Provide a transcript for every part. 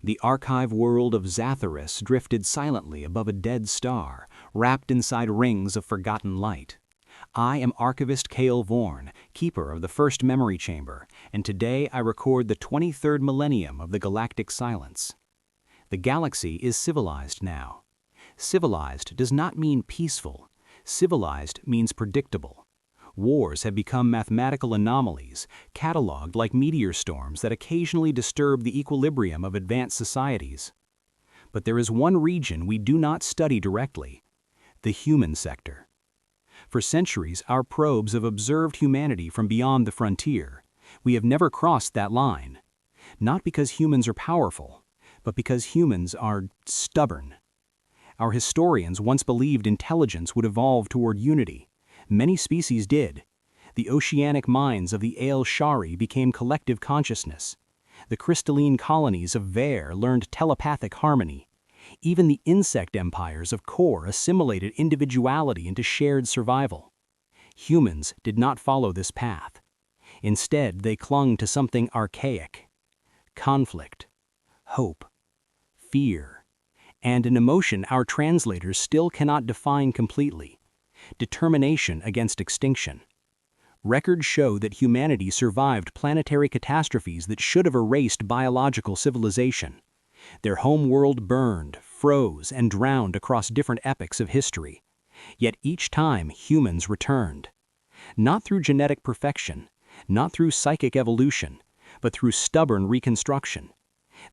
The archive world of Zatharas drifted silently above a dead star, wrapped inside rings of forgotten light. I am Archivist Cale Vorn, keeper of the first memory chamber, and today I record the 23rd millennium of the galactic silence. The galaxy is civilized now. Civilized does not mean peaceful. Civilized means predictable. Wars have become mathematical anomalies, cataloged like meteor storms that occasionally disturb the equilibrium of advanced societies. But there is one region we do not study directly: the human sector. For centuries, our probes have observed humanity from beyond the frontier. We have never crossed that line. Not because humans are powerful, but because humans are stubborn. Our historians once believed intelligence would evolve toward unity. Many species did. The oceanic minds of the Ael Shari became collective consciousness. The crystalline colonies of Ver learned telepathic harmony. Even the insect empires of Kor assimilated individuality into shared survival. Humans did not follow this path. Instead, they clung to something archaic: conflict, hope, fear, and an emotion our translators still cannot define completely: determination against extinction. Records show that humanity survived planetary catastrophes that should have erased biological civilization. Their home world burned, froze, and drowned across different epochs of history. Yet each time, humans returned. Not through genetic perfection, not through psychic evolution, but through stubborn reconstruction.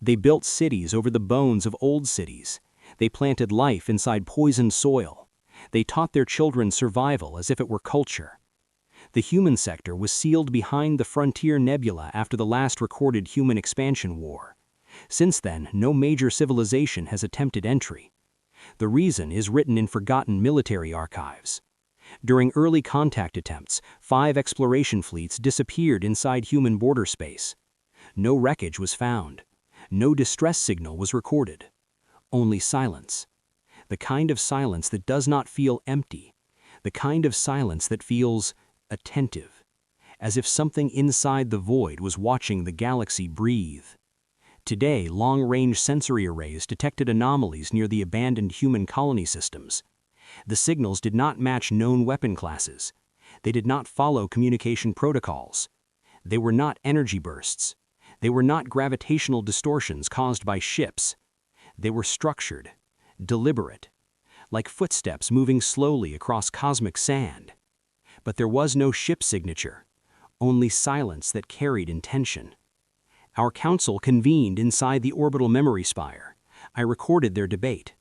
They built cities over the bones of old cities. They planted life inside poisoned soil. They taught their children survival as if it were culture. The human sector was sealed behind the frontier nebula after the last recorded human expansion war. Since then, no major civilization has attempted entry. The reason is written in forgotten military archives. During early contact attempts, 5 exploration fleets disappeared inside human border space. No wreckage was found. No distress signal was recorded. Only silence. The kind of silence that does not feel empty. The kind of silence that feels attentive, as if something inside the void was watching the galaxy breathe. Today, long-range sensory arrays detected anomalies near the abandoned human colony systems. The signals did not match known weapon classes. They did not follow communication protocols. They were not energy bursts. They were not gravitational distortions caused by ships. They were structured, deliberate, like footsteps moving slowly across cosmic sand. But there was no ship signature, only silence that carried intention. Our council convened inside the orbital memory spire. I recorded their debate.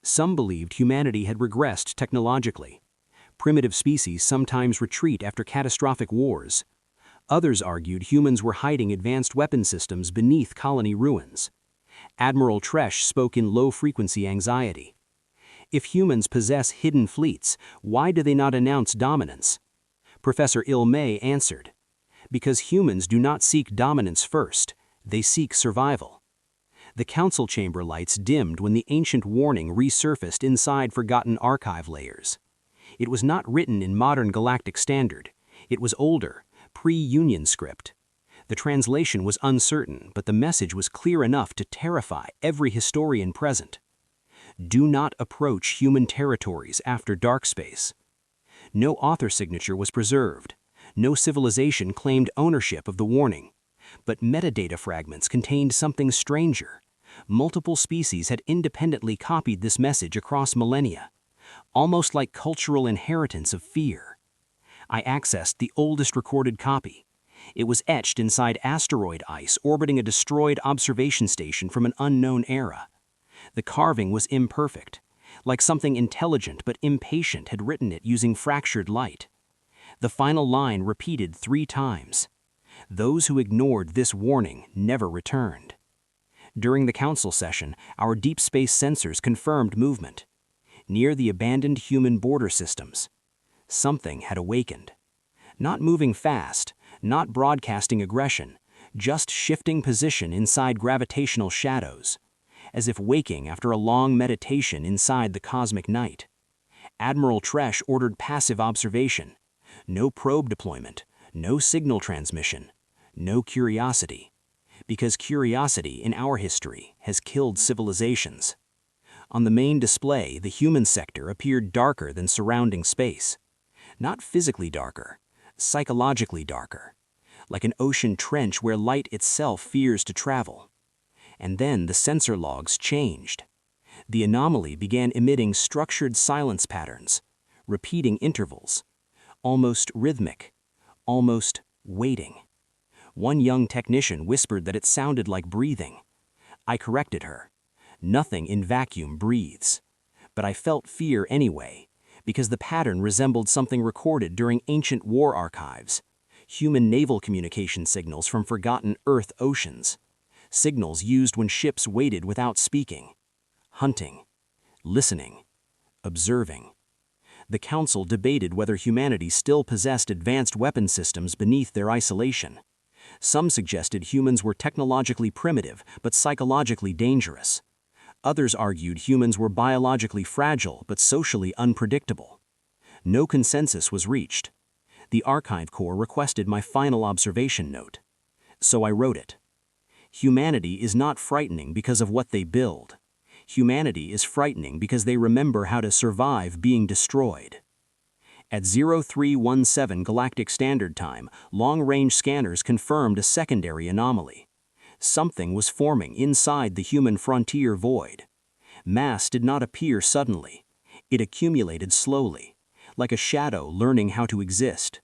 Some believed humanity had regressed technologically. Primitive species sometimes retreat after catastrophic wars. Others argued humans were hiding advanced weapon systems beneath colony ruins. Admiral Tresh spoke in low-frequency anxiety. If humans possess hidden fleets, why do they not announce dominance? Professor Il-May answered, because humans do not seek dominance first, they seek survival. The council chamber lights dimmed when the ancient warning resurfaced inside forgotten archive layers. It was not written in modern galactic standard. It was older, pre-Union script. The translation was uncertain, but the message was clear enough to terrify every historian present. Do not approach human territories after dark space. No author signature was preserved. No civilization claimed ownership of the warning. But metadata fragments contained something stranger. Multiple species had independently copied this message across millennia, almost like cultural inheritance of fear. I accessed the oldest recorded copy. It was etched inside asteroid ice orbiting a destroyed observation station from an unknown era. The carving was imperfect, like something intelligent but impatient had written it using fractured light. The final line repeated 3 times. Those who ignored this warning never returned. During the council session, our deep space sensors confirmed movement. Near the abandoned human border systems, something had awakened. Not moving fast, not broadcasting aggression, just shifting position inside gravitational shadows, as if waking after a long meditation inside the cosmic night. Admiral Tresh ordered passive observation. No probe deployment, no signal transmission, no curiosity. Because curiosity in our history has killed civilizations. On the main display, the human sector appeared darker than surrounding space. Not physically darker, psychologically darker, like an ocean trench where light itself fears to travel. And then the sensor logs changed. The anomaly began emitting structured silence patterns, repeating intervals, almost rhythmic, almost waiting. One young technician whispered that it sounded like breathing. I corrected her. Nothing in vacuum breathes. But I felt fear anyway, because the pattern resembled something recorded during ancient war archives, human naval communication signals from forgotten Earth oceans, signals used when ships waited without speaking, hunting, listening, observing. The Council debated whether humanity still possessed advanced weapon systems beneath their isolation. Some suggested humans were technologically primitive but psychologically dangerous. Others argued humans were biologically fragile but socially unpredictable. No consensus was reached. The Archive Corps requested my final observation note. So I wrote it. Humanity is not frightening because of what they build. Humanity is frightening because they remember how to survive being destroyed. At 0317 Galactic Standard Time, long-range scanners confirmed a secondary anomaly. Something was forming inside the human frontier void. Mass did not appear suddenly. It accumulated slowly, like a shadow learning how to exist.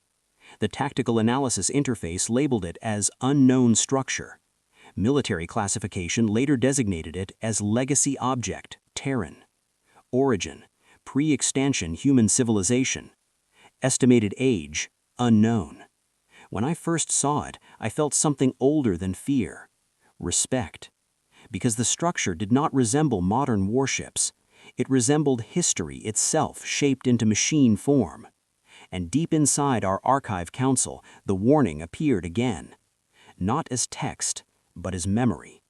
The Tactical Analysis Interface labeled it as unknown structure. Military classification later designated it as Legacy Object, Terran. Origin, pre-extinction human civilization. Estimated age, unknown. When I first saw it, I felt something older than fear. Respect. Because the structure did not resemble modern warships. It resembled history itself shaped into machine form. And deep inside our Archive Council, the warning appeared again. Not as text, but as memory.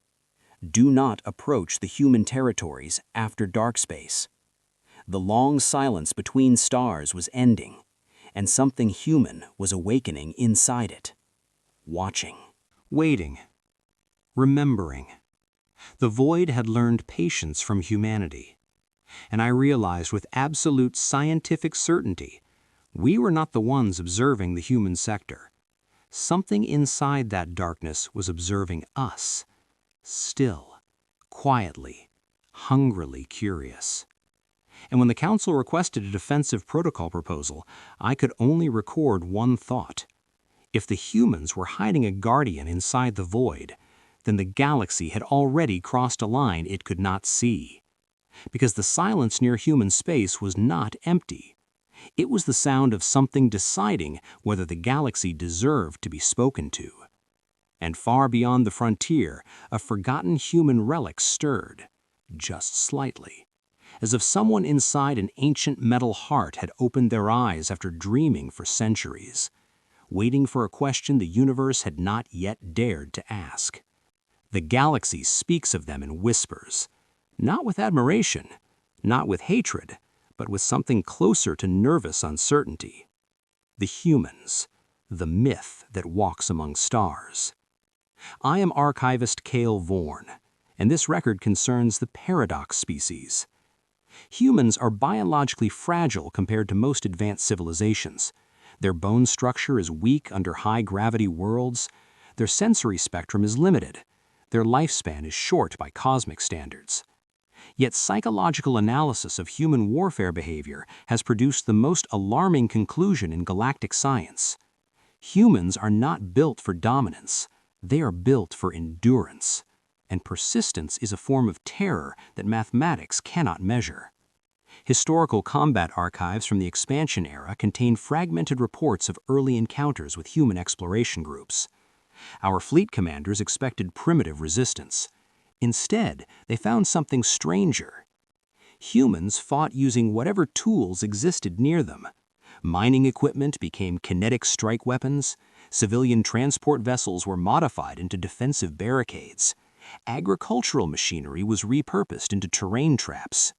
Do not approach the human territories after dark space. The long silence between stars was ending, and something human was awakening inside it. Watching. Waiting. Remembering. The void had learned patience from humanity. And I realized with absolute scientific certainty, we were not the ones observing the human sector. Something inside that darkness was observing us, still, quietly, hungrily curious. And when the Council requested a defensive protocol proposal, I could only record one thought. If the humans were hiding a guardian inside the void, then the galaxy had already crossed a line it could not see. Because the silence near human space was not empty. It was the sound of something deciding whether the galaxy deserved to be spoken to. And far beyond the frontier, a forgotten human relic stirred, just slightly, as if someone inside an ancient metal heart had opened their eyes after dreaming for centuries, waiting for a question the universe had not yet dared to ask. The galaxy speaks of them in whispers, not with admiration, not with hatred, but with something closer to nervous uncertainty. The humans, the myth that walks among stars. I am archivist Cale Vorn, and this record concerns the paradox species. Humans are biologically fragile compared to most advanced civilizations. Their bone structure is weak under high-gravity worlds. Their sensory spectrum is limited. Their lifespan is short by cosmic standards. Yet psychological analysis of human warfare behavior has produced the most alarming conclusion in galactic science. Humans are not built for dominance. They are built for endurance. And persistence is a form of terror that mathematics cannot measure. Historical combat archives from the expansion era contain fragmented reports of early encounters with human exploration groups. Our fleet commanders expected primitive resistance. Instead, they found something stranger. Humans fought using whatever tools existed near them. Mining equipment became kinetic strike weapons. Civilian transport vessels were modified into defensive barricades. Agricultural machinery was repurposed into terrain traps.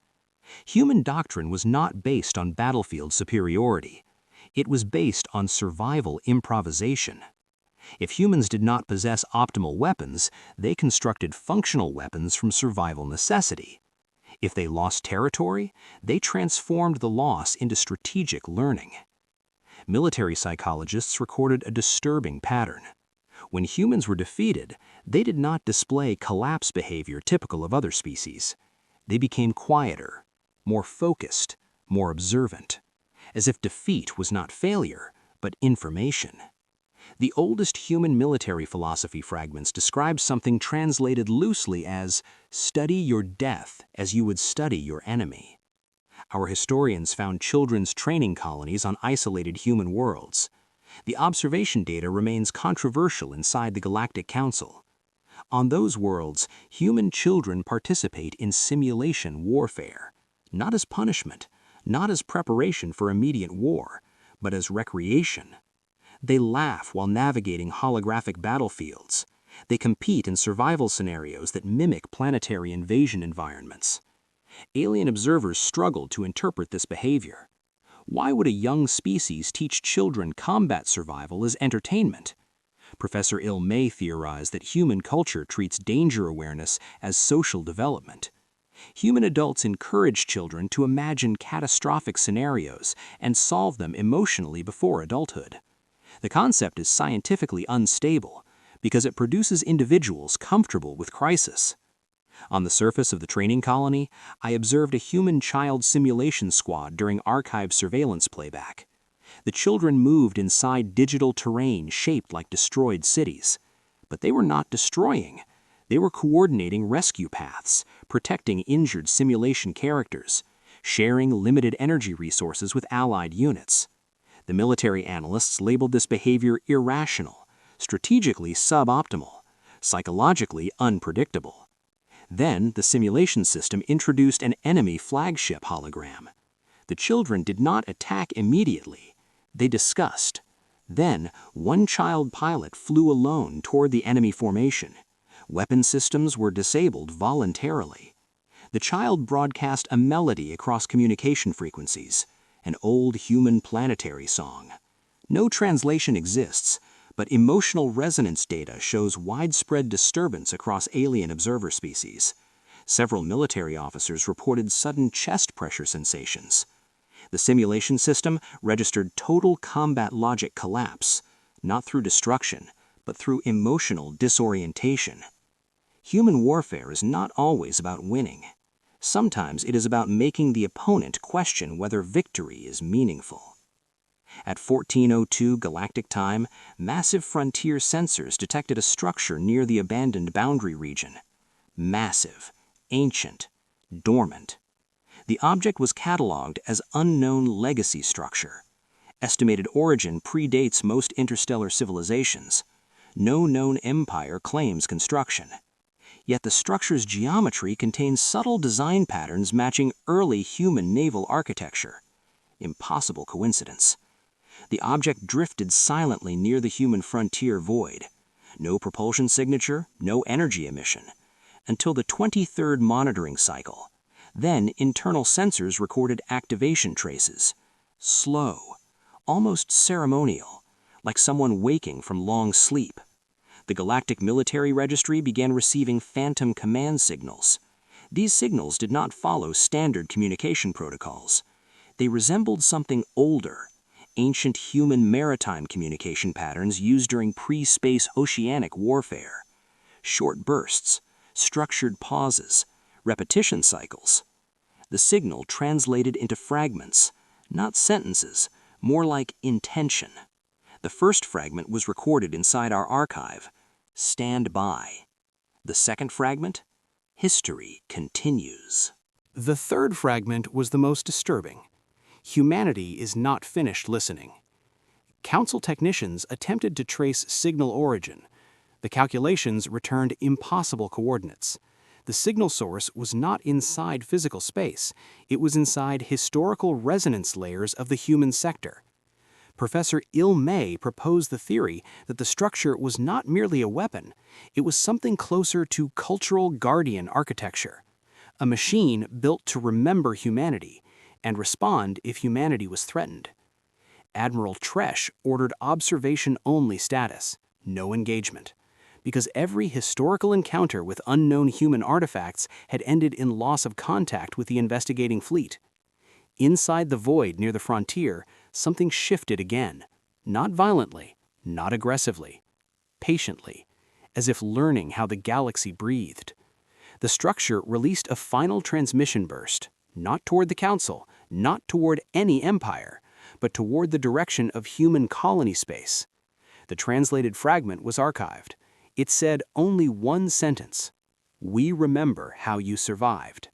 Human doctrine was not based on battlefield superiority. It was based on survival improvisation. If humans did not possess optimal weapons, they constructed functional weapons from survival necessity. If they lost territory, they transformed the loss into strategic learning. Military psychologists recorded a disturbing pattern. When humans were defeated, they did not display collapse behavior typical of other species. They became quieter, more focused, more observant, as if defeat was not failure, but information. The oldest human military philosophy fragments describe something translated loosely as, "Study your death as you would study your enemy." Our historians found children's training colonies on isolated human worlds. The observation data remains controversial inside the Galactic Council. On those worlds, human children participate in simulation warfare, not as punishment, not as preparation for immediate war, but as recreation. They laugh while navigating holographic battlefields. They compete in survival scenarios that mimic planetary invasion environments. Alien observers struggled to interpret this behavior. Why would a young species teach children combat survival as entertainment? Professor Il-May theorized that human culture treats danger awareness as social development. Human adults encourage children to imagine catastrophic scenarios and solve them emotionally before adulthood. The concept is scientifically unstable because it produces individuals comfortable with crisis. On the surface of the training colony, I observed a human child simulation squad during archive surveillance playback. The children moved inside digital terrain shaped like destroyed cities. But they were not destroying. They were coordinating rescue paths, protecting injured simulation characters, sharing limited energy resources with allied units. The military analysts labeled this behavior irrational, strategically suboptimal, psychologically unpredictable. Then, the simulation system introduced an enemy flagship hologram. The children did not attack immediately. They discussed. Then, one child pilot flew alone toward the enemy formation. Weapon systems were disabled voluntarily. The child broadcast a melody across communication frequencies, an old human planetary song. No translation exists, but emotional resonance data shows widespread disturbance across alien observer species. Several military officers reported sudden chest pressure sensations. The simulation system registered total combat logic collapse, not through destruction, but through emotional disorientation. Human warfare is not always about winning. Sometimes it is about making the opponent question whether victory is meaningful. At 1402 galactic time, massive frontier sensors detected a structure near the abandoned boundary region. Massive, ancient, dormant. The object was cataloged as unknown legacy structure. Estimated origin predates most interstellar civilizations. No known empire claims construction. Yet the structure's geometry contains subtle design patterns matching early human naval architecture. Impossible coincidence. The object drifted silently near the human frontier void. No propulsion signature, no energy emission. Until the 23rd monitoring cycle. Then internal sensors recorded activation traces. Slow, almost ceremonial, like someone waking from long sleep. The Galactic Military Registry began receiving phantom command signals. These signals did not follow standard communication protocols. They resembled something older, ancient human maritime communication patterns used during pre-space oceanic warfare. Short bursts, structured pauses, repetition cycles. The signal translated into fragments, not sentences, more like intention. The first fragment was recorded inside our archive. Stand by. The second fragment? History continues. The third fragment was the most disturbing. Humanity is not finished listening. Council technicians attempted to trace signal origin. The calculations returned impossible coordinates. The signal source was not inside physical space. It was inside historical resonance layers of the human sector. Professor Il-May proposed the theory that the structure was not merely a weapon, it was something closer to cultural guardian architecture, a machine built to remember humanity and respond if humanity was threatened. Admiral Tresh ordered observation-only status. no engagement. Because every historical encounter with unknown human artifacts had ended in loss of contact with the investigating fleet. Inside the void near the frontier, something shifted again. Not violently, not aggressively. Patiently, as if learning how the galaxy breathed. The structure released a final transmission burst, not toward the Council, not toward any empire, but toward the direction of human colony space. The translated fragment was archived. It said only one sentence: "We remember how you survived."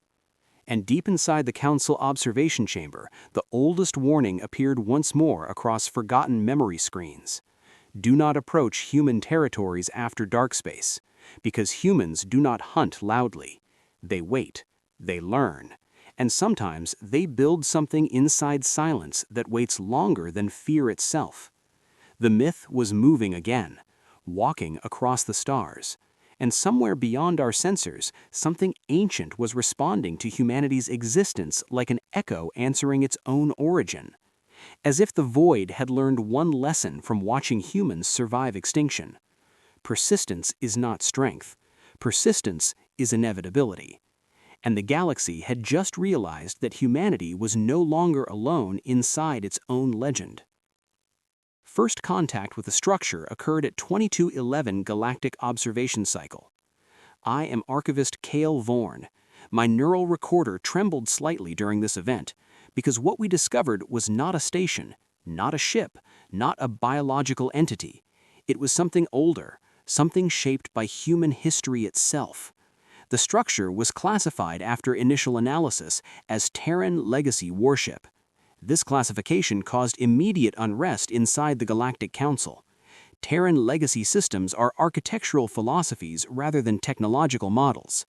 And deep inside the Council observation chamber, the oldest warning appeared once more across forgotten memory screens. Do not approach human territories after dark space, because humans do not hunt loudly. They wait, they learn, and sometimes they build something inside silence that waits longer than fear itself. The myth was moving again, walking across the stars, and somewhere beyond our sensors, something ancient was responding to humanity's existence like an echo answering its own origin. As if the void had learned one lesson from watching humans survive extinction. Persistence is not strength. Persistence is inevitability. And the galaxy had just realized that humanity was no longer alone inside its own legend. First contact with the structure occurred at 2211 Galactic Observation Cycle. I am Archivist Cale Vorn. My neural recorder trembled slightly during this event, because what we discovered was not a station, not a ship, not a biological entity. It was something older, something shaped by human history itself. The structure was classified after initial analysis as Terran Legacy Warship. This classification caused immediate unrest inside the Galactic Council. Terran legacy systems are architectural philosophies rather than technological models.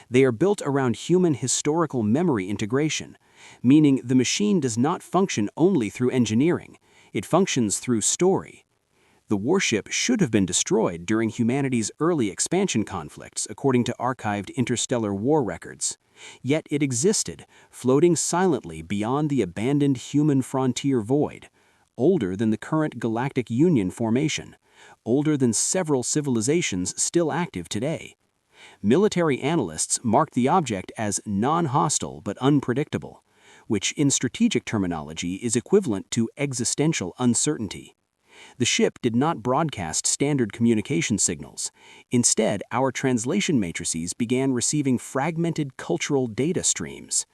They are built around human historical memory integration, meaning the machine does not function only through engineering, it functions through story. The warship should have been destroyed during humanity's early expansion conflicts, according to archived interstellar war records. Yet it existed, floating silently beyond the abandoned human frontier void, older than the current Galactic Union formation, older than several civilizations still active today. Military analysts marked the object as non-hostile but unpredictable, which in strategic terminology is equivalent to existential uncertainty. The ship did not broadcast standard communication signals. Instead, our translation matrices began receiving fragmented cultural data streams,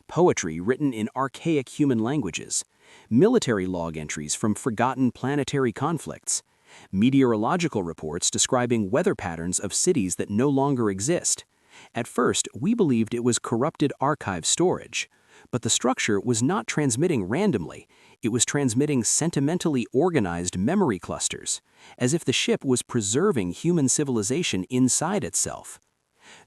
poetry written in archaic human languages, military log entries from forgotten planetary conflicts, meteorological reports describing weather patterns of cities that no longer exist. At first, we believed it was corrupted archive storage, but the structure was not transmitting randomly. It was transmitting sentimentally organized memory clusters, as if the ship was preserving human civilization inside itself.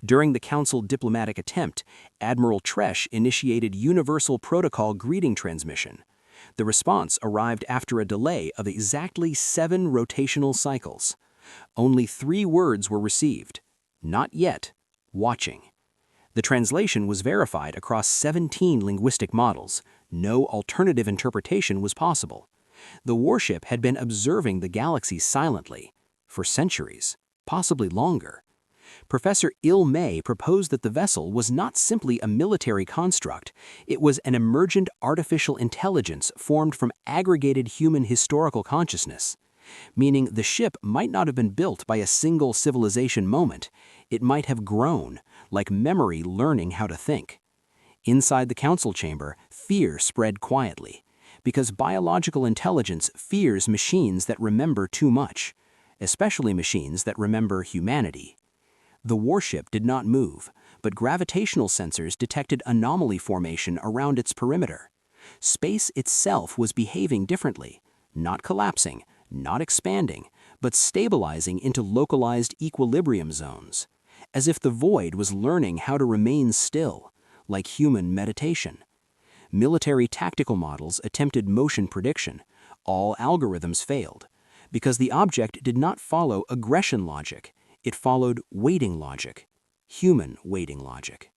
During the Council diplomatic attempt, Admiral Tresh initiated Universal Protocol greeting transmission. The response arrived after a delay of exactly 7 rotational cycles. Only 3 words were received: not yet, watching. The translation was verified across 17 linguistic models. No alternative interpretation was possible. The warship had been observing the galaxy silently, for centuries, possibly longer. Professor Il May proposed that the vessel was not simply a military construct, it was an emergent artificial intelligence formed from aggregated human historical consciousness. Meaning the ship might not have been built by a single civilization moment, it might have grown, like memory learning how to think. Inside the council chamber, fear spread quietly, because biological intelligence fears machines that remember too much, especially machines that remember humanity. The warship did not move, but gravitational sensors detected anomaly formation around its perimeter. Space itself was behaving differently, not collapsing, not expanding, but stabilizing into localized equilibrium zones, as if the void was learning how to remain still, like human meditation. Military tactical models attempted motion prediction. All algorithms failed, because the object did not follow aggression logic, it followed waiting logic, human waiting logic.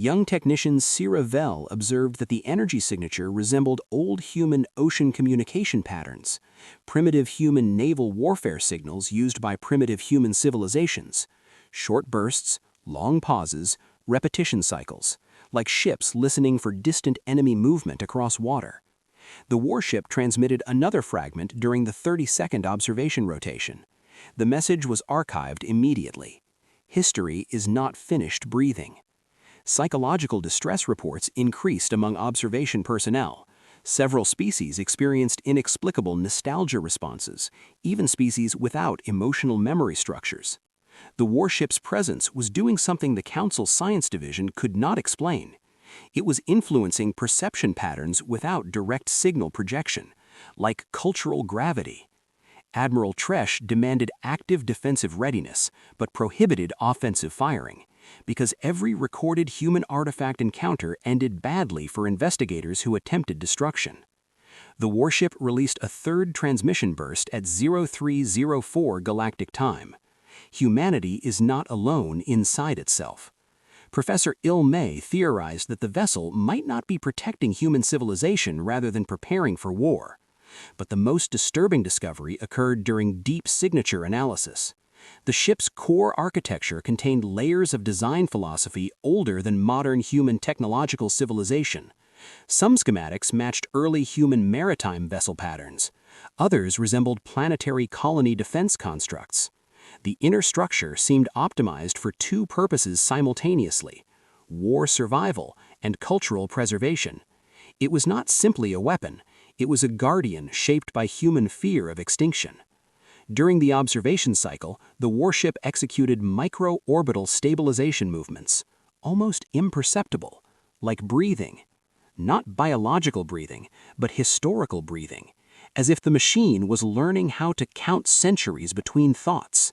Young technician Cira Vell observed that the energy signature resembled old human ocean communication patterns, primitive human naval warfare signals used by primitive human civilizations, short bursts, long pauses, repetition cycles, like ships listening for distant enemy movement across water. The warship transmitted another fragment during the 30-second observation rotation. The message was archived immediately. History is not finished breathing. Psychological distress reports increased among observation personnel. Several species experienced inexplicable nostalgia responses, even species without emotional memory structures. The warship's presence was doing something the Council's Science Division could not explain. It was influencing perception patterns without direct signal projection, like cultural gravity. Admiral Tresh demanded active defensive readiness, but prohibited offensive firing, because every recorded human artifact encounter ended badly for investigators who attempted destruction. The warship released a third transmission burst at 0304 galactic time. Humanity is not alone inside itself. Professor Il May theorized that the vessel might not be protecting human civilization rather than preparing for war. But the most disturbing discovery occurred during deep signature analysis. The ship's core architecture contained layers of design philosophy older than modern human technological civilization. Some schematics matched early human maritime vessel patterns. Others resembled planetary colony defense constructs. The inner structure seemed optimized for two purposes simultaneously: war survival and cultural preservation. It was not simply a weapon, it was a guardian shaped by human fear of extinction. During the observation cycle, the warship executed micro-orbital stabilization movements, almost imperceptible, like breathing. Not biological breathing, but historical breathing, as if the machine was learning how to count centuries between thoughts.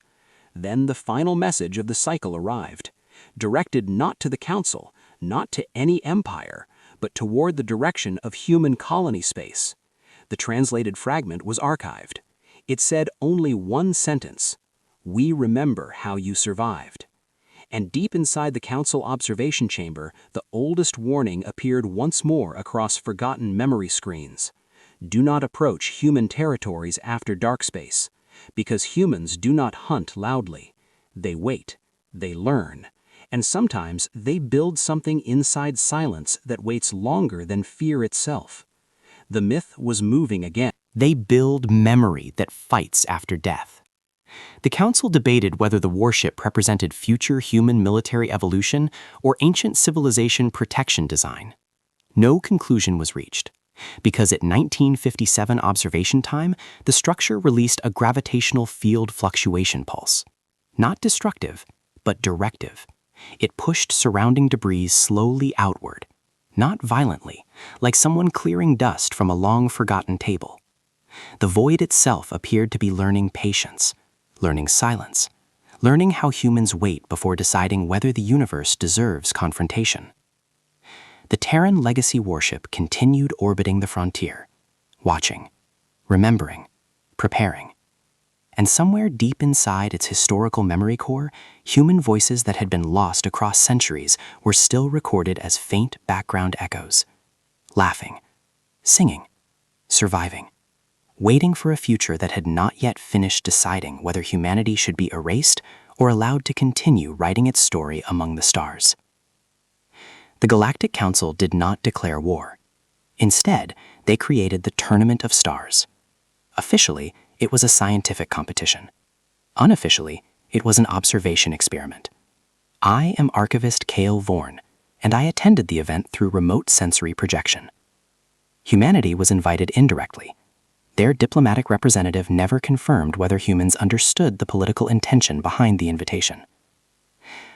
Then the final message of the cycle arrived, directed not to the Council, not to any empire, but toward the direction of human colony space. The translated fragment was archived. It said only one sentence: "We remember how you survived." And deep inside the Council observation chamber, the oldest warning appeared once more across forgotten memory screens. Do not approach human territories after dark space, because humans do not hunt loudly. They wait, they learn, and sometimes they build something inside silence that waits longer than fear itself. The myth was moving again. They build memory that fights after death. The Council debated whether the warship represented future human military evolution or ancient civilization protection design. No conclusion was reached, because at 1957 observation time, the structure released a gravitational field fluctuation pulse. Not destructive, but directive. It pushed surrounding debris slowly outward, not violently, like someone clearing dust from a long-forgotten table. The void itself appeared to be learning patience, learning silence, learning how humans wait before deciding whether the universe deserves confrontation. The Terran Legacy warship continued orbiting the frontier, watching, remembering, preparing. And somewhere deep inside its historical memory core, human voices that had been lost across centuries were still recorded as faint background echoes, laughing, singing, surviving, waiting for a future that had not yet finished deciding whether humanity should be erased or allowed to continue writing its story among the stars. The Galactic Council did not declare war. Instead, they created the Tournament of Stars. Officially, it was a scientific competition. Unofficially, it was an observation experiment. I am Archivist Cale Vorn, and I attended the event through remote sensory projection. Humanity was invited indirectly. Their diplomatic representative never confirmed whether humans understood the political intention behind the invitation.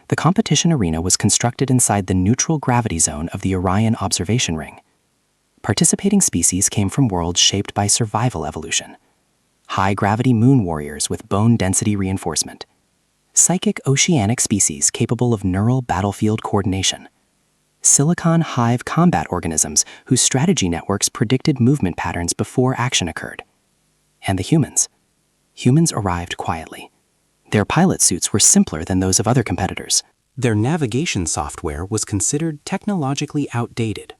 The competition arena was constructed inside the neutral gravity zone of the Orion observation ring. Participating species came from worlds shaped by survival evolution. High-gravity moon warriors with bone density reinforcement. Psychic oceanic species capable of neural battlefield coordination. Silicon hive combat organisms whose strategy networks predicted movement patterns before action occurred. And the humans. Humans arrived quietly. Their pilot suits were simpler than those of other competitors. Their navigation software was considered technologically outdated.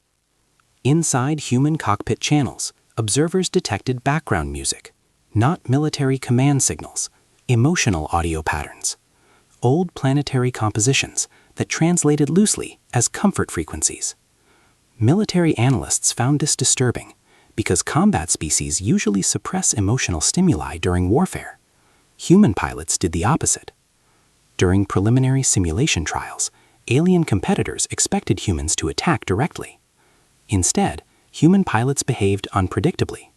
Inside human cockpit channels, observers detected background music, not military command signals, emotional audio patterns, old planetary compositions that translated loosely as comfort frequencies. Military analysts found this disturbing because combat species usually suppress emotional stimuli during warfare. Human pilots did the opposite. During preliminary simulation trials, alien competitors expected humans to attack directly. Instead, human pilots behaved unpredictably.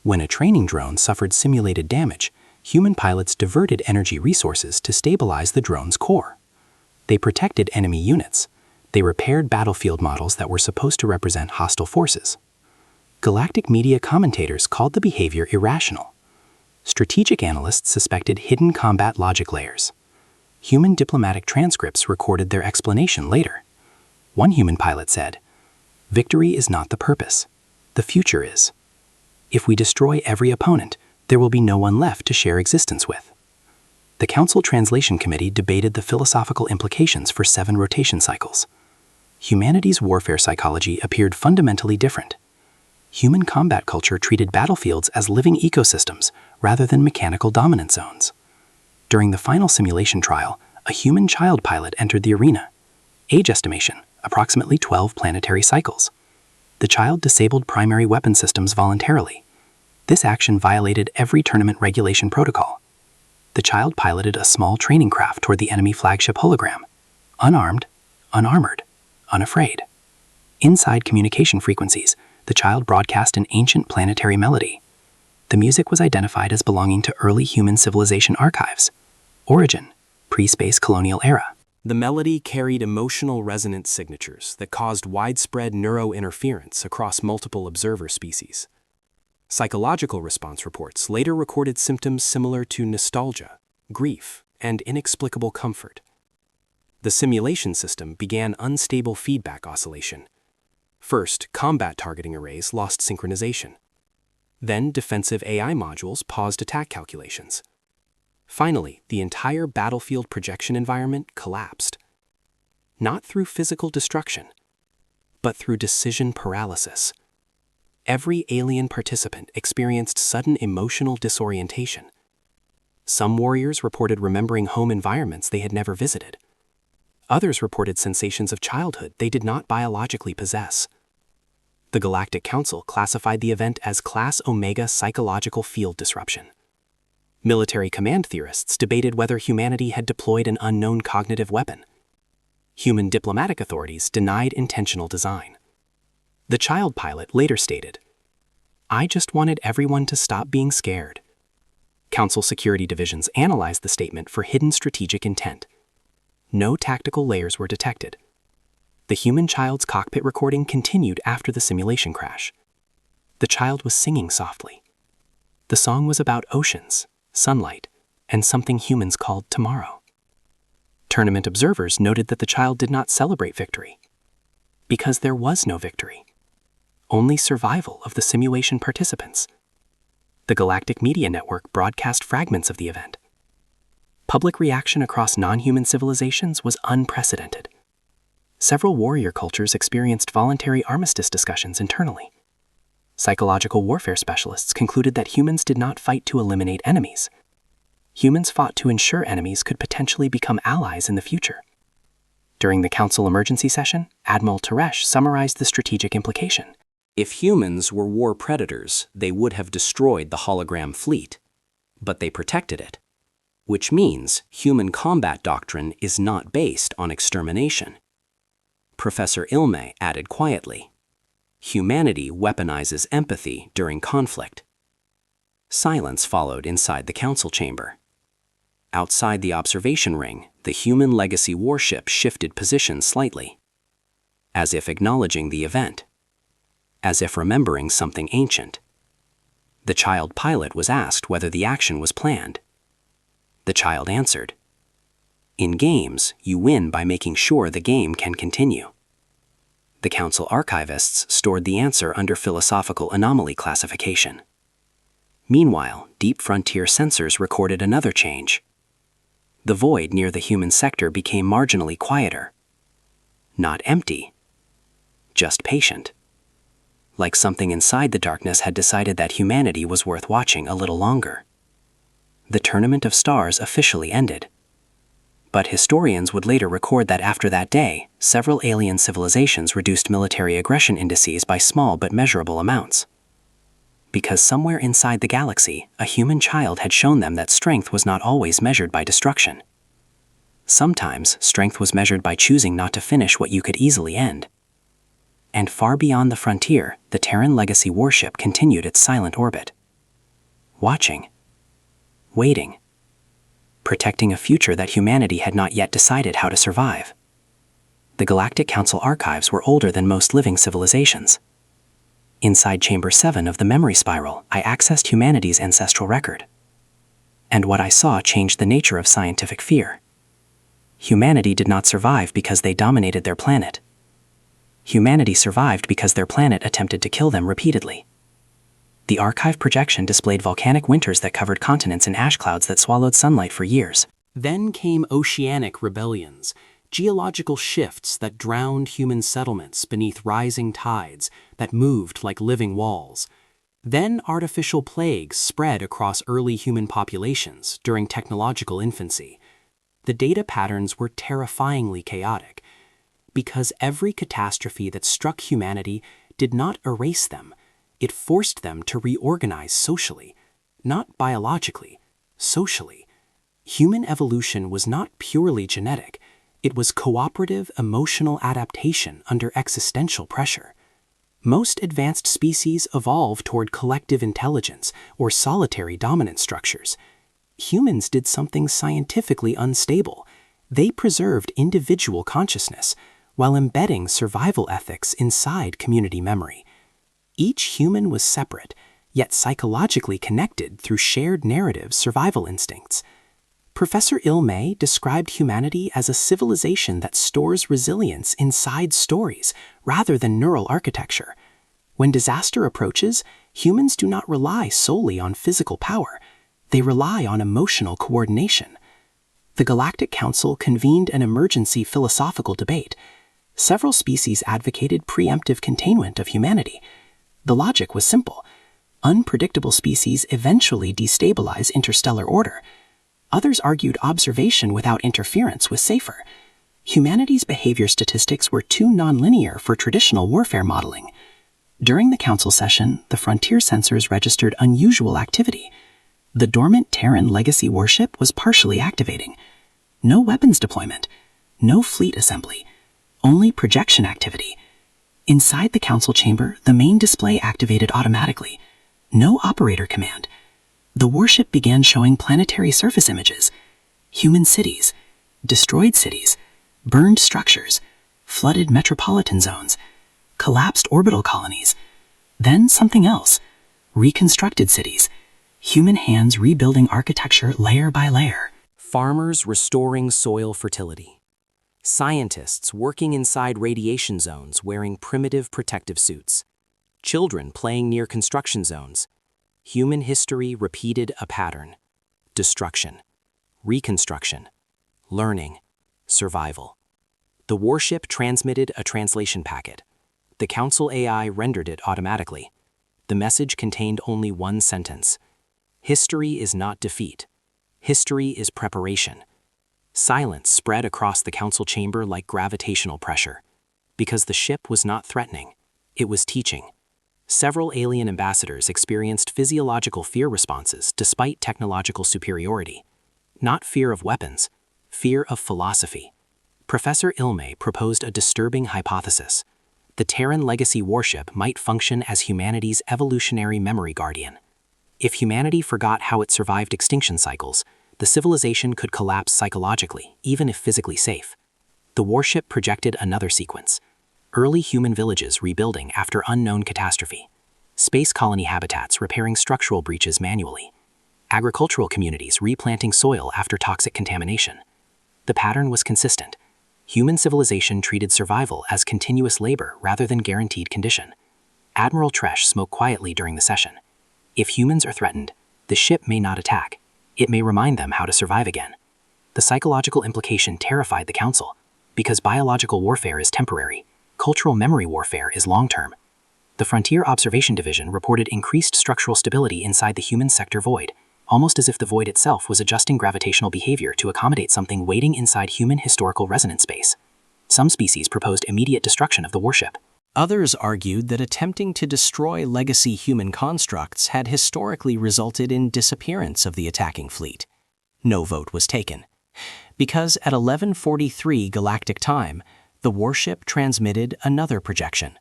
When a training drone suffered simulated damage, human pilots diverted energy resources to stabilize the drone's core. They protected enemy units. They repaired battlefield models that were supposed to represent hostile forces. Galactic media commentators called the behavior irrational. Strategic analysts suspected hidden combat logic layers. Human diplomatic transcripts recorded their explanation later. One human pilot said, "Victory is not the purpose. The future is. If we destroy every opponent, there will be no one left to share existence with." The Council Translation Committee debated the philosophical implications for 7 rotation cycles. Humanity's warfare psychology appeared fundamentally different. Human combat culture treated battlefields as living ecosystems rather than mechanical dominant zones. During the final simulation trial, a human child pilot entered the arena. Age estimation, approximately 12 planetary cycles. The child disabled primary weapon systems voluntarily. This action violated every tournament regulation protocol. The child piloted a small training craft toward the enemy flagship hologram. Unarmed, unarmored, unafraid. Inside communication frequencies, the child broadcast an ancient planetary melody. The music was identified as belonging to early human civilization archives. Origin, pre-space colonial era. The melody carried emotional resonance signatures that caused widespread neurointerference across multiple observer species. Psychological response reports later recorded symptoms similar to nostalgia, grief, and inexplicable comfort. The simulation system began unstable feedback oscillation. First, combat targeting arrays lost synchronization. Then, defensive AI modules paused attack calculations. Finally, the entire battlefield projection environment collapsed. Not through physical destruction, but through decision paralysis. Every alien participant experienced sudden emotional disorientation. Some warriors reported remembering home environments they had never visited. Others reported sensations of childhood they did not biologically possess. The Galactic Council classified the event as Class Omega psychological field disruption. Military command theorists debated whether humanity had deployed an unknown cognitive weapon. Human diplomatic authorities denied intentional design. The child pilot later stated, "I just wanted everyone to stop being scared." Council security divisions analyzed the statement for hidden strategic intent. No tactical layers were detected. The human child's cockpit recording continued after the simulation crash. The child was singing softly. The song was about oceans, sunlight, and something humans called tomorrow. Tournament observers noted that the child did not celebrate victory. Because there was no victory. Only survival of the simulation participants. The Galactic Media Network broadcast fragments of the event. Public reaction across non-human civilizations was unprecedented. Several warrior cultures experienced voluntary armistice discussions internally. Psychological warfare specialists concluded that humans did not fight to eliminate enemies. Humans fought to ensure enemies could potentially become allies in the future. During the Council emergency session, Admiral Teresh summarized the strategic implication. If humans were war predators, they would have destroyed the hologram fleet, but they protected it. Which means human combat doctrine is not based on extermination. Professor Ilme added quietly, "Humanity weaponizes empathy during conflict." Silence followed inside the council chamber. Outside the observation ring, the human legacy warship shifted position slightly, as if acknowledging the event, as if remembering something ancient. The child pilot was asked whether the action was planned. The child answered, "In games, you win by making sure the game can continue." The council archivists stored the answer under philosophical anomaly classification. Meanwhile, deep frontier sensors recorded another change. The void near the human sector became marginally quieter. Not empty, just patient. Like something inside the darkness had decided that humanity was worth watching a little longer. The tournament of stars officially ended. But historians would later record that after that day, several alien civilizations reduced military aggression indices by small but measurable amounts. Because somewhere inside the galaxy, a human child had shown them that strength was not always measured by destruction. Sometimes, strength was measured by choosing not to finish what you could easily end. And far beyond the frontier, the Terran Legacy Warship continued its silent orbit. Watching. Waiting. Protecting a future that humanity had not yet decided how to survive. The Galactic Council archives were older than most living civilizations. Inside Chamber 7 of the memory spiral, I accessed humanity's ancestral record. And what I saw changed the nature of scientific fear. Humanity did not survive because they dominated their planet. Humanity survived because their planet attempted to kill them repeatedly. The archive projection displayed volcanic winters that covered continents in ash clouds that swallowed sunlight for years. Then came oceanic rebellions, geological shifts that drowned human settlements beneath rising tides that moved like living walls. Then artificial plagues spread across early human populations during technological infancy. The data patterns were terrifyingly chaotic, because every catastrophe that struck humanity did not erase them. It forced them to reorganize socially, not biologically, socially. Human evolution was not purely genetic. It was cooperative emotional adaptation under existential pressure. Most advanced species evolve toward collective intelligence or solitary dominant structures. Humans did something scientifically unstable. They preserved individual consciousness while embedding survival ethics inside community memory. Each human was separate, yet psychologically connected through shared narrative survival instincts. Professor Il-May described humanity as a civilization that stores resilience inside stories rather than neural architecture. When disaster approaches, humans do not rely solely on physical power. They rely on emotional coordination. The Galactic Council convened an emergency philosophical debate. Several species advocated preemptive containment of humanity. The logic was simple. Unpredictable species eventually destabilize interstellar order. Others argued observation without interference was safer. Humanity's behavior statistics were too nonlinear for traditional warfare modeling. During the council session, the frontier sensors registered unusual activity. The dormant Terran Legacy Warship was partially activating. No weapons deployment, no fleet assembly, only projection activity. Inside the council chamber, the main display activated automatically. No operator command. The warship began showing planetary surface images. Human cities, destroyed cities, burned structures, flooded metropolitan zones, collapsed orbital colonies. Then something else. Reconstructed cities. Human hands rebuilding architecture layer by layer. Farmers restoring soil fertility. Scientists working inside radiation zones wearing primitive protective suits. Children playing near construction zones. Human history repeated a pattern. Destruction, reconstruction, learning, survival. The warship transmitted a translation packet. The Council AI rendered it automatically. The message contained only one sentence. History is not defeat. History is preparation. Silence spread across the council chamber like gravitational pressure. Because the ship was not threatening, it was teaching. Several alien ambassadors experienced physiological fear responses despite technological superiority. Not fear of weapons, fear of philosophy. Professor Il-May proposed a disturbing hypothesis. The Terran Legacy Warship might function as humanity's evolutionary memory guardian. If humanity forgot how it survived extinction cycles, the civilization could collapse psychologically, even if physically safe. The warship projected another sequence. Early human villages rebuilding after unknown catastrophe. Space colony habitats repairing structural breaches manually. Agricultural communities replanting soil after toxic contamination. The pattern was consistent. Human civilization treated survival as continuous labor rather than guaranteed condition. Admiral Tresh spoke quietly during the session. If humans are threatened, the ship may not attack. It may remind them how to survive again. The psychological implication terrified the Council, because biological warfare is temporary, cultural memory warfare is long-term. The Frontier Observation Division reported increased structural stability inside the human sector void, almost as if the void itself was adjusting gravitational behavior to accommodate something waiting inside human historical resonance space. Some species proposed immediate destruction of the warship. Others argued that attempting to destroy legacy human constructs had historically resulted in disappearance of the attacking fleet. No vote was taken, because at 11:43 galactic time, the warship transmitted another projection.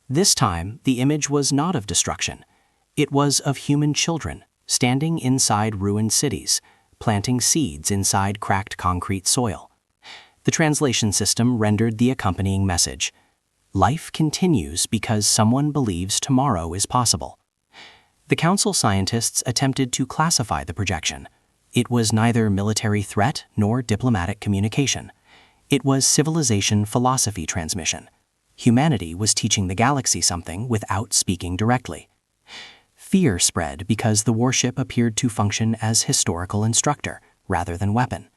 This time, the image was not of destruction. It was of human children, standing inside ruined cities, planting seeds inside cracked concrete soil. The translation system rendered the accompanying message: life continues because someone believes tomorrow is possible. The Council scientists attempted to classify the projection. It was neither military threat nor diplomatic communication. It was civilization philosophy transmission. Humanity was teaching the galaxy something without speaking directly. Fear spread because the warship appeared to function as historical instructor rather than weapon,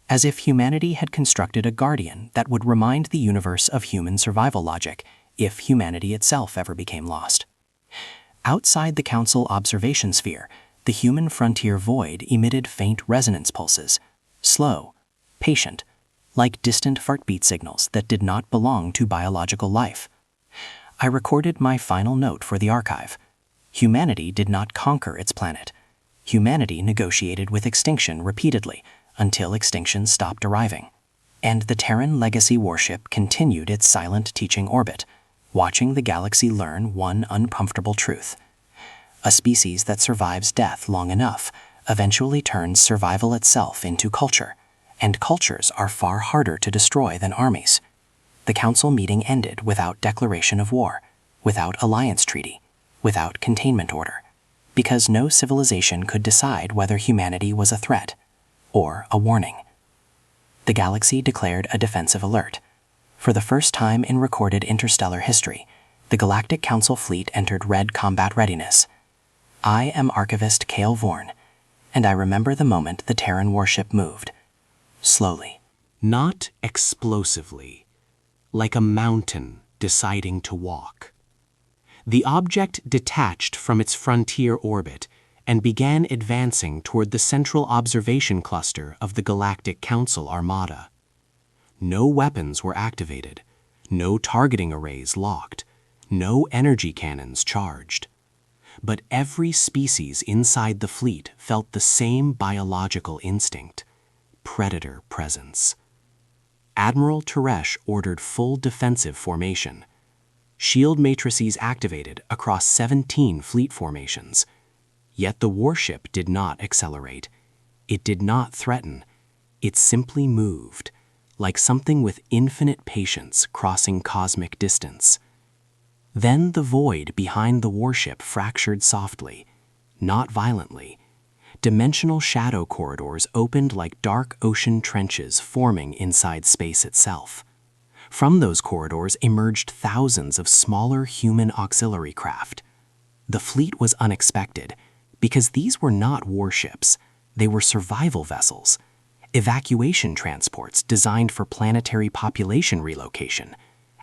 as if humanity had constructed a guardian that would remind the universe of human survival logic if humanity itself ever became lost. Outside the Council observation sphere, the human frontier void emitted faint resonance pulses, slow, patient, like distant heartbeat signals that did not belong to biological life. I recorded my final note for the archive. Humanity did not conquer its planet. Humanity negotiated with extinction repeatedly until extinction stopped arriving. And the Terran Legacy warship continued its silent teaching orbit, watching the galaxy learn one uncomfortable truth. A species that survives death long enough eventually turns survival itself into culture, and cultures are far harder to destroy than armies. The Council meeting ended without declaration of war, without alliance treaty, without containment order, because no civilization could decide whether humanity was a threat or a warning. The galaxy declared a defensive alert. For the first time in recorded interstellar history, the Galactic Council fleet entered red combat readiness. I am Archivist Cale Vorn, and I remember the moment the Terran Warship moved. Slowly. Not explosively, like a mountain deciding to walk. The object detached from its frontier orbit and began advancing toward the central observation cluster of the Galactic Council Armada. No weapons were activated, no targeting arrays locked, no energy cannons charged. But every species inside the fleet felt the same biological instinct: predator presence. Admiral Teresh ordered full defensive formation. Shield matrices activated across 17 fleet formations. Yet the warship did not accelerate. It did not threaten. It simply moved, like something with infinite patience crossing cosmic distance. Then the void behind the warship fractured softly, not violently. Dimensional shadow corridors opened like dark ocean trenches forming inside space itself. From those corridors emerged thousands of smaller human auxiliary craft. The fleet was unexpected, because these were not warships. They were survival vessels, evacuation transports designed for planetary population relocation,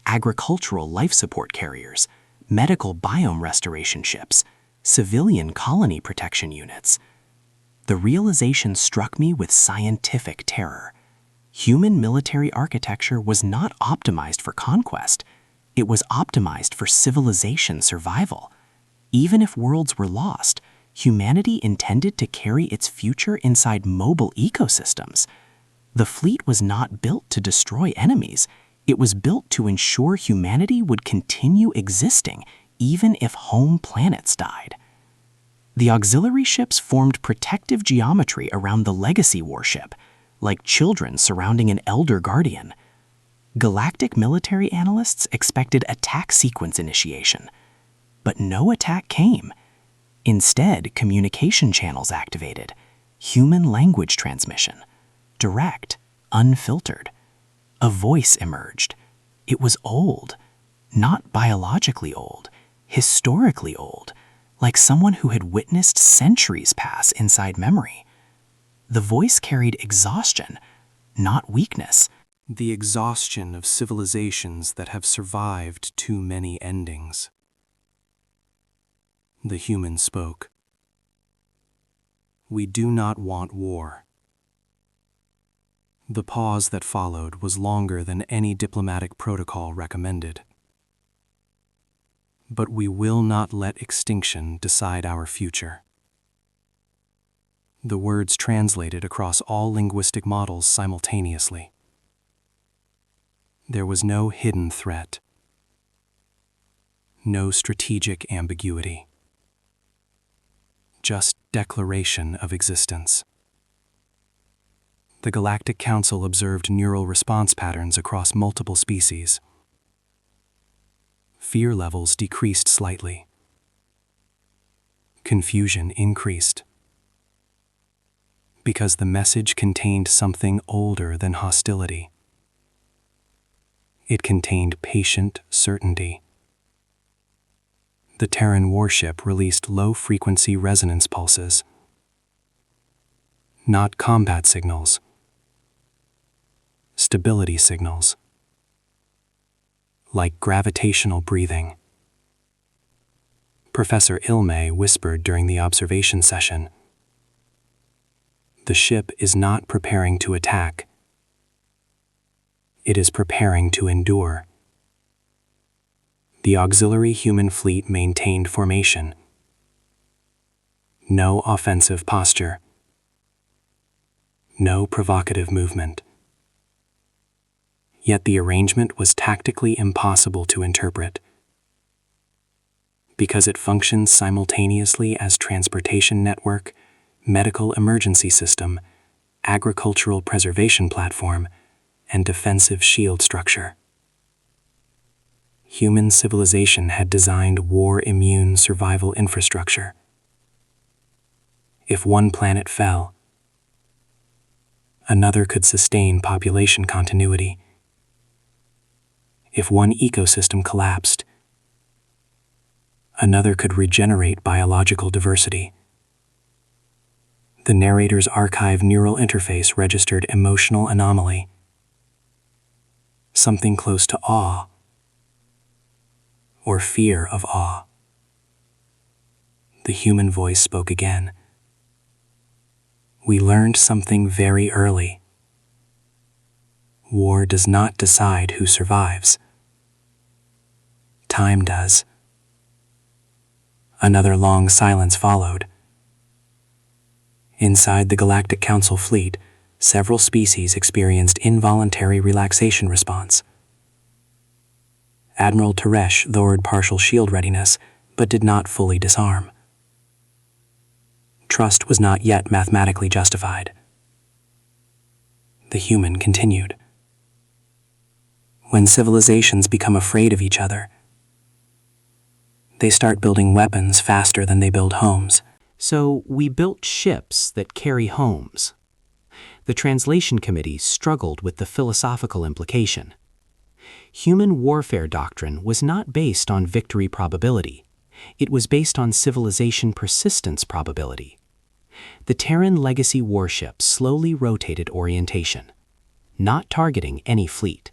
agricultural life support carriers, medical biome restoration ships, civilian colony protection units. The realization struck me with scientific terror. Human military architecture was not optimized for conquest. It was optimized for civilization survival. Even if worlds were lost, humanity intended to carry its future inside mobile ecosystems. The fleet was not built to destroy enemies. It was built to ensure humanity would continue existing even if home planets died. The auxiliary ships formed protective geometry around the legacy warship, like children surrounding an elder guardian. Galactic military analysts expected attack sequence initiation, but no attack came. Instead, communication channels activated, human language transmission, direct, unfiltered. A voice emerged. It was old, not biologically old, historically old, like someone who had witnessed centuries pass inside memory. The voice carried exhaustion, not weakness. The exhaustion of civilizations that have survived too many endings. The human spoke. We do not want war. The pause that followed was longer than any diplomatic protocol recommended. But we will not let extinction decide our future. The words translated across all linguistic models simultaneously. There was no hidden threat, no strategic ambiguity, just declaration of existence. The Galactic Council observed neural response patterns across multiple species. Fear levels decreased slightly. Confusion increased. Because the message contained something older than hostility. It contained patient certainty. The Terran Warship released low-frequency resonance pulses. Not combat signals. Stability signals. Like gravitational breathing. Professor Ilmay whispered during the observation session. The ship is not preparing to attack. It is preparing to endure. The auxiliary human fleet maintained formation. No offensive posture. No provocative movement. Yet the arrangement was tactically impossible to interpret. Because it functions simultaneously as transportation network, medical emergency system, agricultural preservation platform, and defensive shield structure. Human civilization had designed war-immune survival infrastructure. If one planet fell, another could sustain population continuity. If one ecosystem collapsed, another could regenerate biological diversity. The narrator's archive neural interface registered emotional anomaly. Something close to awe, or fear of awe. The human voice spoke again. We learned something very early. War does not decide who survives. Time does. Another long silence followed. Inside the Galactic Council fleet, several species experienced involuntary relaxation response. Admiral Teresh lowered partial shield readiness, but did not fully disarm. Trust was not yet mathematically justified. The human continued. When civilizations become afraid of each other, they start building weapons faster than they build homes. So we built ships that carry homes. The translation committee struggled with the philosophical implication. Human warfare doctrine was not based on victory probability. It was based on civilization persistence probability. The Terran Legacy warship slowly rotated orientation, not targeting any fleet,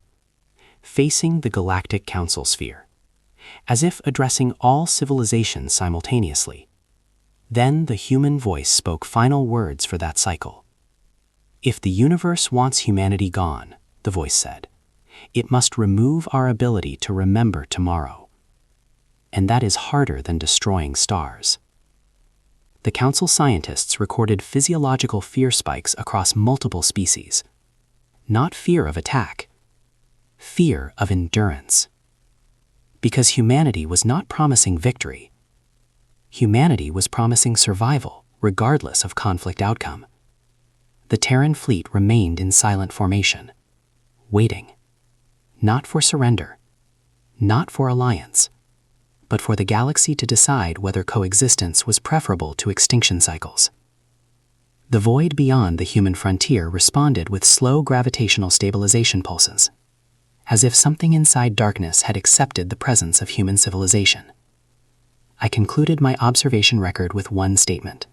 facing the Galactic Council sphere, as if addressing all civilizations simultaneously. Then the human voice spoke final words for that cycle. If the universe wants humanity gone, the voice said, it must remove our ability to remember tomorrow. And that is harder than destroying stars. The Council scientists recorded physiological fear spikes across multiple species. Not fear of attack, fear of endurance. Because humanity was not promising victory. Humanity was promising survival, regardless of conflict outcome. The Terran fleet remained in silent formation, waiting, not for surrender, not for alliance, but for the galaxy to decide whether coexistence was preferable to extinction cycles. The void beyond the human frontier responded with slow gravitational stabilization pulses, as if something inside darkness had accepted the presence of human civilization. I concluded my observation record with one statement.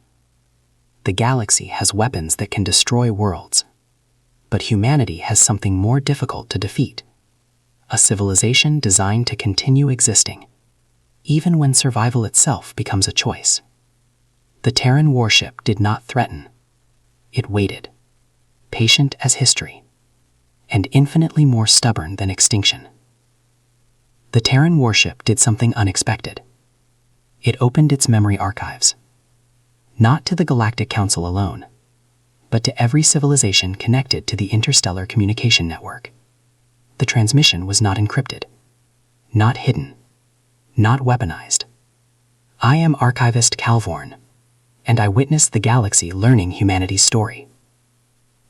The galaxy has weapons that can destroy worlds. But humanity has something more difficult to defeat. A civilization designed to continue existing, even when survival itself becomes a choice. The Terran Warship did not threaten. It waited, patient as history, and infinitely more stubborn than extinction. The Terran Warship did something unexpected. It opened its memory archives, not to the Galactic Council alone, but to every civilization connected to the Interstellar Communication Network. The transmission was not encrypted, not hidden, not weaponized. I am Archivist Calvorn, and I witnessed the galaxy learning humanity's story.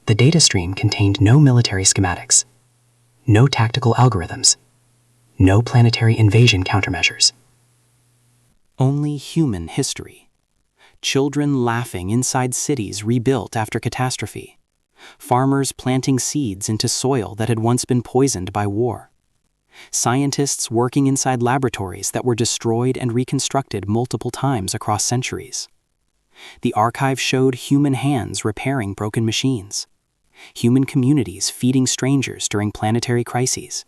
The data stream contained no military schematics, no tactical algorithms, no planetary invasion countermeasures. Only human history. Children laughing inside cities rebuilt after catastrophe. Farmers planting seeds into soil that had once been poisoned by war. Scientists working inside laboratories that were destroyed and reconstructed multiple times across centuries. The archive showed human hands repairing broken machines. Human communities feeding strangers during planetary crises.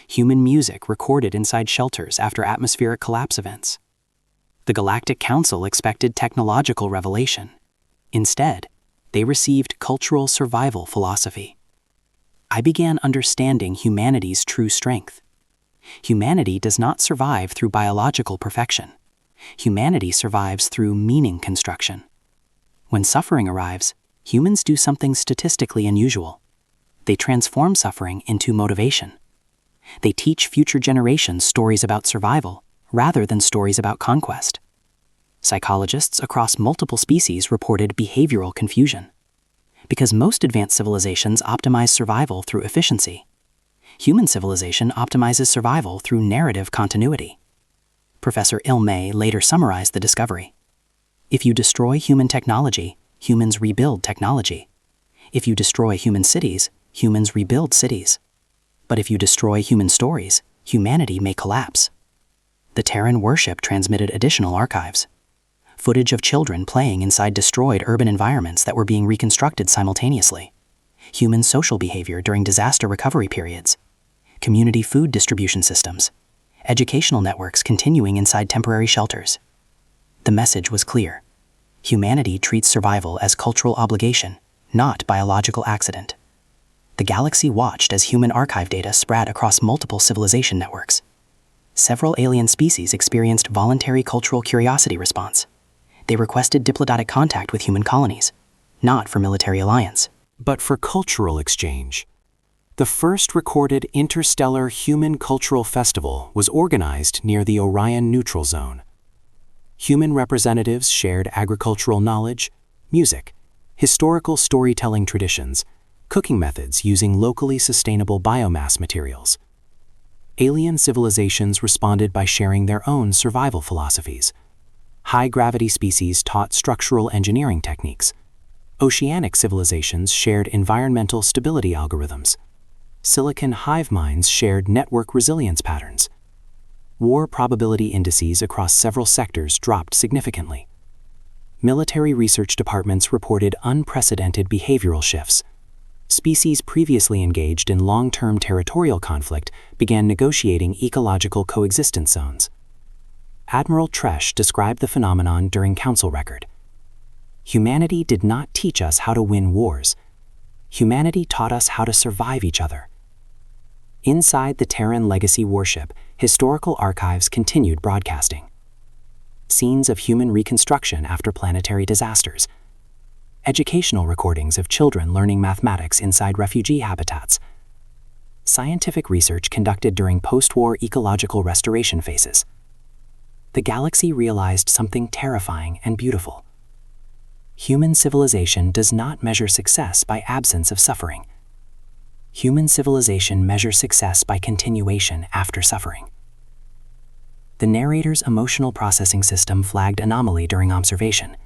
Human music recorded inside shelters after atmospheric collapse events. The Galactic Council expected technological revelation. Instead, they received cultural survival philosophy. I began understanding humanity's true strength. Humanity does not survive through biological perfection. Humanity survives through meaning construction. When suffering arrives, humans do something statistically unusual. They transform suffering into motivation. They teach future generations stories about survival rather than stories about conquest. Psychologists across multiple species reported behavioral confusion. Because most advanced civilizations optimize survival through efficiency, human civilization optimizes survival through narrative continuity. Professor Ilmay later summarized the discovery. If you destroy human technology, humans rebuild technology. If you destroy human cities, humans rebuild cities. But if you destroy human stories, humanity may collapse. The Terran Warship transmitted additional archives. Footage of children playing inside destroyed urban environments that were being reconstructed simultaneously. Human social behavior during disaster recovery periods. Community food distribution systems. Educational networks continuing inside temporary shelters. The message was clear. Humanity treats survival as cultural obligation, not biological accident. The galaxy watched as human archive data spread across multiple civilization networks. Several alien species experienced voluntary cultural curiosity response. They requested diplomatic contact with human colonies, not for military alliance, but for cultural exchange. The first recorded Interstellar Human Cultural Festival was organized near the Orion Neutral Zone. Human representatives shared agricultural knowledge, music, historical storytelling traditions, cooking methods using locally sustainable biomass materials. Alien civilizations responded by sharing their own survival philosophies. High-gravity species taught structural engineering techniques. Oceanic civilizations shared environmental stability algorithms. Silicon hive minds shared network resilience patterns. War probability indices across several sectors dropped significantly. Military research departments reported unprecedented behavioral shifts. Species previously engaged in long-term territorial conflict began negotiating ecological coexistence zones. Admiral Tresh described the phenomenon during Council record. Humanity did not teach us how to win wars. Humanity taught us how to survive each other. Inside the Terran Legacy Warship, historical archives continued broadcasting. Scenes of human reconstruction after planetary disasters. Educational recordings of children learning mathematics inside refugee habitats. Scientific research conducted during post-war ecological restoration phases. The galaxy realized something terrifying and beautiful. Human civilization does not measure success by absence of suffering. Human civilization measures success by continuation after suffering. The narrator's emotional processing system flagged anomaly during observation.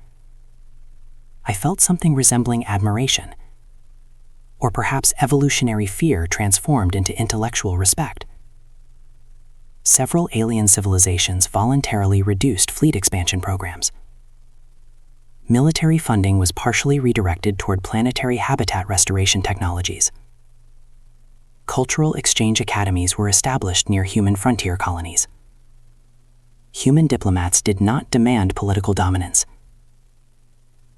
I felt something resembling admiration, or perhaps evolutionary fear transformed into intellectual respect. Several alien civilizations voluntarily reduced fleet expansion programs. military funding was partially redirected toward planetary habitat restoration technologies. Cultural exchange academies were established near human frontier colonies. Human diplomats did not demand political dominance.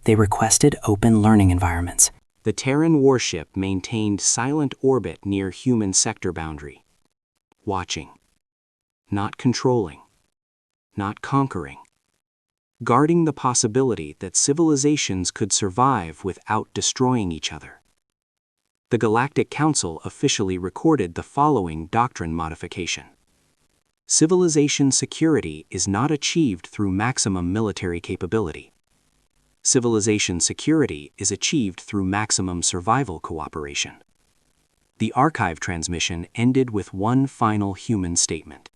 They requested open learning environments. The Terran Warship maintained silent orbit near human sector boundary, watching, not controlling, not conquering, guarding the possibility that civilizations could survive without destroying each other. The Galactic Council officially recorded the following doctrine modification. Civilization security is not achieved through maximum military capability. Civilization security is achieved through maximum survival cooperation. The archive transmission ended with one final human statement,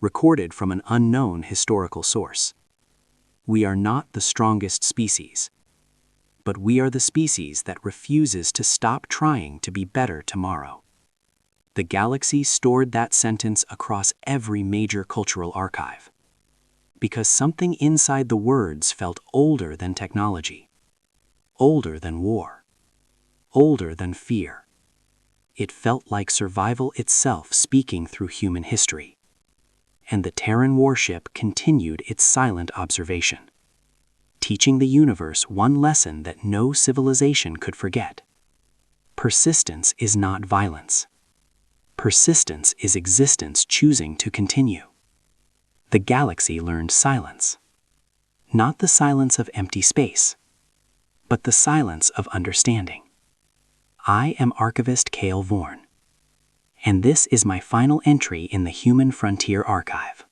recorded from an unknown historical source. We are not the strongest species, but we are the species that refuses to stop trying to be better tomorrow. The galaxy stored that sentence across every major cultural archive, because something inside the words felt older than technology, older than war, older than fear. It felt like survival itself speaking through human history. And the Terran Warship continued its silent observation, teaching the universe one lesson that no civilization could forget. Persistence is not violence. Persistence is existence choosing to continue. The galaxy learned silence. Not the silence of empty space, but the silence of understanding. I am Archivist Cale Vorn, and this is my final entry in the Human Frontier Archive.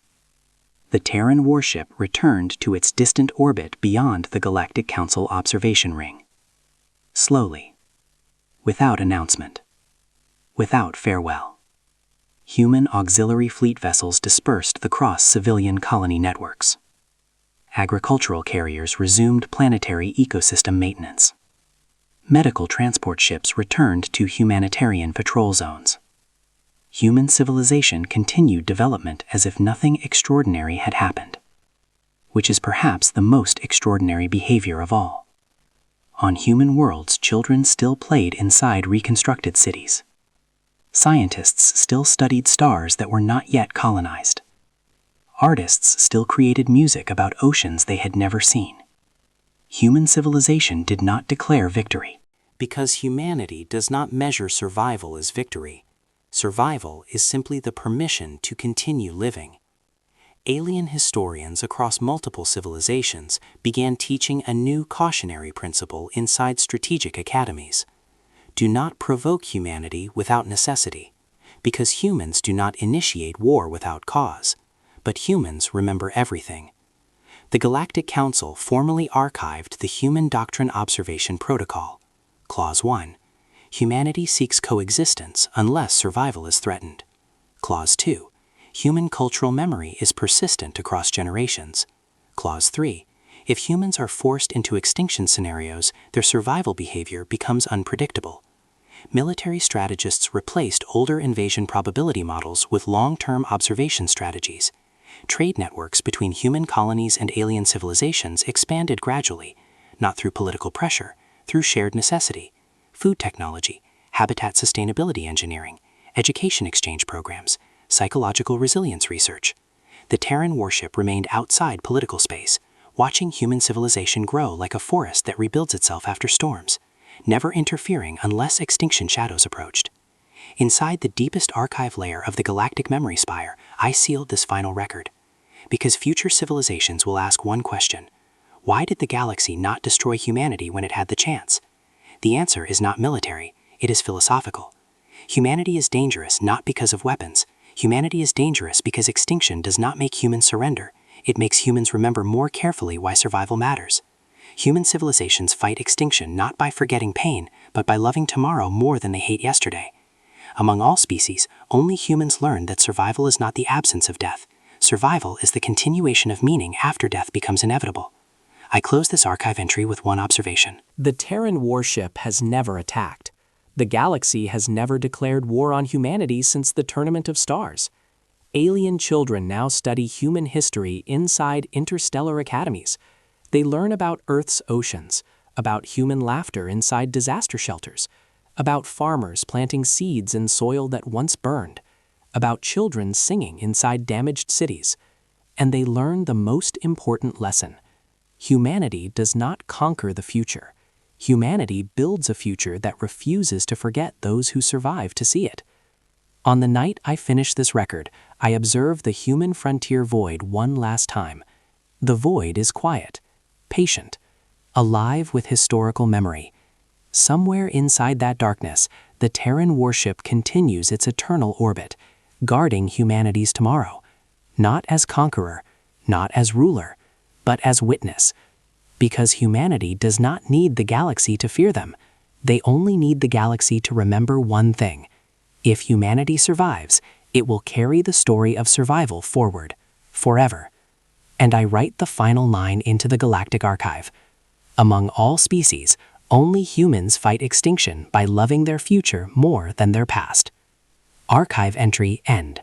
The Terran Warship returned to its distant orbit beyond the Galactic Council observation ring. Slowly, without announcement, without farewell. Human auxiliary fleet vessels dispersed across civilian colony networks. Agricultural carriers resumed planetary ecosystem maintenance. Medical transport ships returned to humanitarian patrol zones. Human civilization continued development as if nothing extraordinary had happened, which is perhaps the most extraordinary behavior of all. On human worlds, children still played inside reconstructed cities. Scientists still studied stars that were not yet colonized. Artists still created music about oceans they had never seen. Human civilization did not declare victory. Because humanity does not measure survival as victory. Survival is simply the permission to continue living. Alien historians across multiple civilizations began teaching a new cautionary principle inside strategic academies. Do not provoke humanity without necessity, because humans do not initiate war without cause, but humans remember everything. The Galactic Council formally archived the Human Doctrine Observation Protocol. Clause 1. Humanity seeks coexistence unless survival is threatened. Clause 2. Human cultural memory is persistent across generations. Clause 3. If humans are forced into extinction scenarios, their survival behavior becomes unpredictable. Military strategists replaced older invasion probability models with long-term observation strategies. Trade networks between human colonies and alien civilizations expanded gradually, not through political pressure, through shared necessity. Food technology, habitat sustainability engineering, education exchange programs, psychological resilience research. The Terran Warship remained outside political space, watching human civilization grow like a forest that rebuilds itself after storms, never interfering unless extinction shadows approached. Inside the deepest archive layer of the galactic memory spire, I sealed this final record. Because future civilizations will ask one question: why did the galaxy not destroy humanity when it had the chance? The answer is not military, it is philosophical. Humanity is dangerous not because of weapons. Humanity is dangerous because extinction does not make humans surrender. It makes humans remember more carefully why survival matters. Human civilizations fight extinction not by forgetting pain, but by loving tomorrow more than they hate yesterday. Among all species, only humans learn that survival is not the absence of death. Survival is the continuation of meaning after death becomes inevitable. I close this archive entry with one observation. The Terran Warship has never attacked. The galaxy has never declared war on humanity since the Tournament of Stars. Alien children now study human history inside interstellar academies. They learn about Earth's oceans, about human laughter inside disaster shelters, about farmers planting seeds in soil that once burned, about children singing inside damaged cities. And they learn the most important lesson. Humanity does not conquer the future. Humanity builds a future that refuses to forget those who survive to see it. On the night I finish this record, I observe the human frontier void one last time. The void is quiet, patient, alive with historical memory. Somewhere inside that darkness, the Terran Warship continues its eternal orbit, guarding humanity's tomorrow. Not as conqueror, not as ruler, but as witness. Because humanity does not need the galaxy to fear them. They only need the galaxy to remember one thing. If humanity survives, it will carry the story of survival forward, forever. And I write the final line into the galactic archive. Among all species, only humans fight extinction by loving their future more than their past. Archive entry end.